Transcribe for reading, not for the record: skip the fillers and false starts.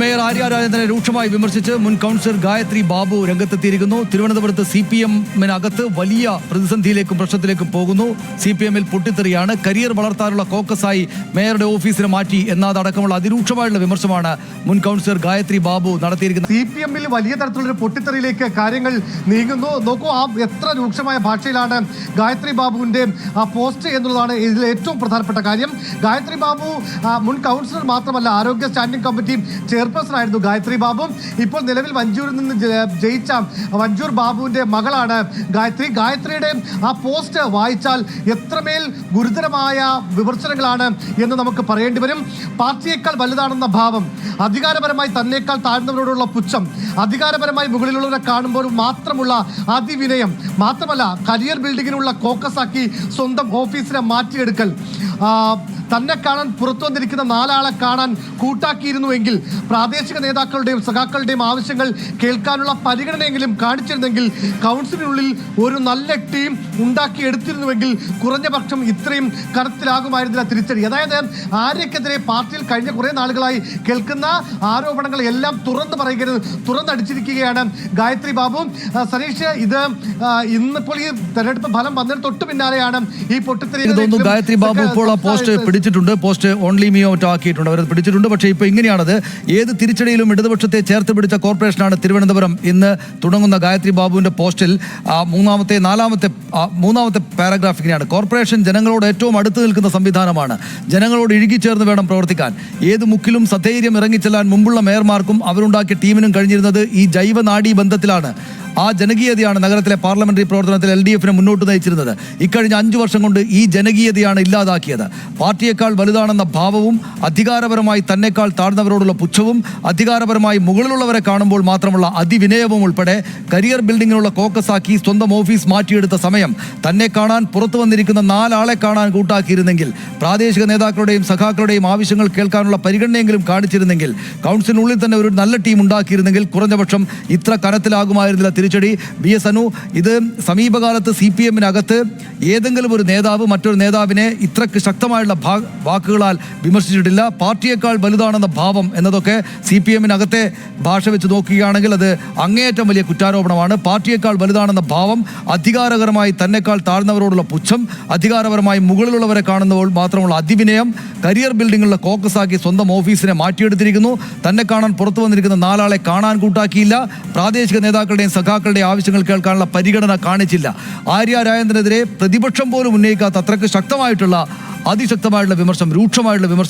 Mayor Arya രാജേന്ദ്രനെ രൂക്ഷമായി വിമർശിച്ച് മുൻ കൗൺസിലർ ഗായത്രി ബാബു രംഗത്തെത്തിയിരിക്കുന്നു. തിരുവനന്തപുരത്ത് CPM-നകത്ത് വലിയ പ്രതിസന്ധിയിലേക്കും പ്രശ്നത്തിലേക്കും പോകുന്നു. CPM-ൽ പൊട്ടിത്തെറിയാണ്. കരിയർ വളർത്താനുള്ള കോക്കസായി മേയറുടെ ഓഫീസിനെ മാറ്റി എന്നതടക്കമുള്ള അതിരൂക്ഷമായുള്ള വിമർശനമാണ് മുൻ കൗൺസിലർ ഗായത്രി ബാബു നടത്തിയിരിക്കുന്നത്. CPM-ൽ വലിയ തരത്തിലുള്ള പൊട്ടിത്തെറിയിലേക്ക് കാര്യങ്ങൾ നീങ്ങുന്നു. നോക്കൂ, എത്ര രൂക്ഷമായ ഭാഷയിലാണ് ഗായത്രി ബാബുവിന്റെ പോസ്റ്റ് എന്നുള്ളതാണ് ഇതിൽ ഏറ്റവും പ്രധാനപ്പെട്ട കാര്യം. ഗായത്രി ബാബു മുൻ കൗൺസിലർ മാത്രമല്ല, ആരോഗ്യ സ്റ്റാൻഡിംഗ് കമ്മിറ്റി ചെയർപേഴ്സൺ ആയിരുന്നു ഗായത്രി ബാബു. ഇപ്പോൾ നിലവിൽ വഞ്ചൂരിൽ നിന്ന് ജയിച്ച വഞ്ചൂർ ബാബുവിന്റെ മകളാണ് ഗായത്രി. ഗായത്രിയുടെ ആ പോസ്റ്റ് വായിച്ചാൽ എത്രമേൽ ഗുരുതരമായ വിമർശനങ്ങളാണ് എന്ന് നമുക്ക് പറയേണ്ടി വരും. പാർട്ടിയേക്കാൾ വലുതാണെന്ന ഭാവം, അധികാരപരമായി തന്നേക്കാൾ താഴ്ന്നവരോടുള്ള പുച്ഛം, അധികാരപരമായി മുകളിലുള്ളവരെ കാണുമ്പോൾ മാത്രമുള്ള അതിവിനയം, മാത്രമല്ല കരിയർ ബിൽഡിങ്ങിനുള്ള കോക്കസാക്കി സ്വന്തം ഓഫീസിനെ മാറ്റിയെടുക്കൽ, തന്നെ കാണാൻ പുറത്തു വന്നിരിക്കുന്ന 4 ആളെ കാണാൻ കൂട്ടാക്കിയിരുന്നുവെങ്കിൽ പ്രാദേശിക നേതാക്കളുടെയും സഖാക്കളുടെയും ആവശ്യങ്ങൾ കേൾക്കാനുള്ള പരിഗണനയെങ്കിലും കാണിച്ചിരുന്നെങ്കിൽ, കൗൺസിലിനുള്ളിൽ ഒരു നല്ല ടീം ഉണ്ടാക്കിയെടുത്തിരുന്നുവെങ്കിൽ കുറഞ്ഞ പക്ഷം ഇത്രയും കനത്തിലാകുമായിരുന്നില്ല തിരിച്ചടി. അതായത് ആര്യക്കെതിരെ പാർട്ടിയിൽ കഴിഞ്ഞ കുറേ നാളുകളായി കേൾക്കുന്ന ആരോപണങ്ങൾ എല്ലാം തുറന്നടിച്ചിരിക്കുകയാണ് ഗായത്രി ബാബു. സനീഷ്, ഇത് ഇന്നിപ്പോൾ ഈ തെരഞ്ഞെടുപ്പ് ഫലം വന്നതിന് തൊട്ട് പിന്നാലെയാണ് ഈ പൊട്ടിത്തെറി. ഗായത്രി ബാബു ഇപ്പോൾ ആ പോസ്റ്റ് പിടിച്ചിട്ടുണ്ട്. പോസ്റ്റ് ഓൺലി മീ ഔട്ട് ആക്കിയിട്ടുണ്ട്, അവരത് പിടിച്ചിട്ടുണ്ട്. പക്ഷേ ഇപ്പോൾ ഇങ്ങനെയാണത്. ഏത് തിരിച്ചടിയിലും ഇടതുപക്ഷത്തെ ചേർത്ത് പിടിച്ച കോർപ്പറേഷനാണ് തിരുവനന്തപുരം. ഇന്ന് തുടങ്ങുന്ന ഗായത്രി ബാബുവിന്റെ പോസ്റ്റിൽ മൂന്നാമത്തെ പാരഗ്രാഫ് ഇങ്ങനെയാണ്: കോർപ്പറേഷൻ ജനങ്ങളോട് ഏറ്റവും അടുത്ത് നിൽക്കുന്ന സംവിധാനമാണ്. ജനങ്ങളോട് ഇഴുകിച്ചേർന്ന് വേണം പ്രവർത്തിക്കാൻ. ഏത് മുക്കിലും സധൈര്യം ഇറങ്ങിച്ചെല്ലാൻ മുമ്പുള്ള മേയർമാർക്കും അവരുണ്ടാക്കിയ ടീമിനും കഴിഞ്ഞിരുന്നത് ഈ ജൈവനാഡീ ബന്ധത്തിലാണ്. ആ ജനകീയതയാണ് നഗരത്തിലെ പാർലമെന്ററി പ്രവർത്തനത്തിൽ LDF-നെ മുന്നോട്ട് നയിച്ചിരുന്നത്. ഇക്കഴിഞ്ഞ 5 വർഷം കൊണ്ട് ഈ ജനകീയതയാണ് ഇല്ലാതാക്കിയത്. പാർട്ടിയേക്കാൾ വലുതാണെന്ന ഭാവവും, അധികാരപരമായി തന്നെക്കാൾ താഴ്ന്നവരോടുള്ള പുച്ഛവും, അധികാരപരമായി മുകളിലുള്ളവരെ കാണുമ്പോൾ മാത്രമുള്ള അതിവിനയവും ഉൾപ്പെടെ കരിയർ ബിൽഡിങ്ങിനുള്ള കോക്കസാക്കി സ്വന്തം ഓഫീസ് മാറ്റിയെടുത്ത സമയം തന്നെ കാണാൻ പുറത്തു വന്നിരിക്കുന്ന 4 ആളെ കാണാൻ കൂട്ടാക്കിയിരുന്നെങ്കിൽ, പ്രാദേശിക നേതാക്കളുടെയും സഖാക്കളുടെയും ആവശ്യങ്ങൾ കേൾക്കാനുള്ള പരിഗണനയെങ്കിലും കാണിച്ചിരുന്നെങ്കിൽ, കൗൺസിലിനുള്ളിൽ തന്നെ ഒരു നല്ല ടീം ഉണ്ടാക്കിയിരുന്നെങ്കിൽ കുറഞ്ഞപക്ഷം ഇത്ര കനത്തിലാകുമായിരുന്നില്ല തിരിച്ചടി. BS അനു, ഇത് സമീപകാലത്ത് CPM-നകത്ത് ഏതെങ്കിലും ഒരു നേതാവ് മറ്റൊരു നേതാവിനെ ഇത്രക്ക് ശക്തമായുള്ള വാക്കുകളാൽ വിമർശിച്ചിട്ടില്ല. പാർട്ടിയേക്കാൾ വലുതാണെന്ന ഭാവം എന്നതൊക്കെ CPM-നകത്തെ ഭാഷ വെച്ച് നോക്കുകയാണെങ്കിൽ അത് അങ്ങേയറ്റം വലിയ കുറ്റാരോപണമാണ്. പാർട്ടിയേക്കാൾ വലുതാണെന്ന ഭാവം, അധികാരപരമായി തന്നെക്കാൾ താഴ്ന്നവരോടുള്ള പുച്ഛം, അധികാരപരമായി മുകളിലുള്ളവരെ കാണുന്നപ്പോൾ മാത്രമുള്ള അതിവിനയം, കരിയർ ബിൽഡിങ്ങിലുള്ള കോക്കസാക്കി സ്വന്തം ഓഫീസിനെ മാറ്റിയെടുത്തിരിക്കുന്നു. തന്നെ കാണാൻ പുറത്തു വന്നിരിക്കുന്ന 4 ആളെ കാണാൻ കൂട്ടാക്കിയില്ല. പ്രാദേശിക നേതാക്കളുടെയും സഖാക്കളുടെ ആവശ്യങ്ങൾ കേൾക്കാനുള്ള പരിഗണന കാണിച്ചില്ല. ആര്യ രാജേന്ദ്രനെതിരെ പ്രതിപക്ഷം പോലും ഉന്നയിക്കാത്ത അത്രയ്ക്ക് ശക്തമായിട്ടുള്ള അതിശക്തമായിട്ടുള്ള വിമർശനം, രൂക്ഷമായിട്ടുള്ള വിമർശനം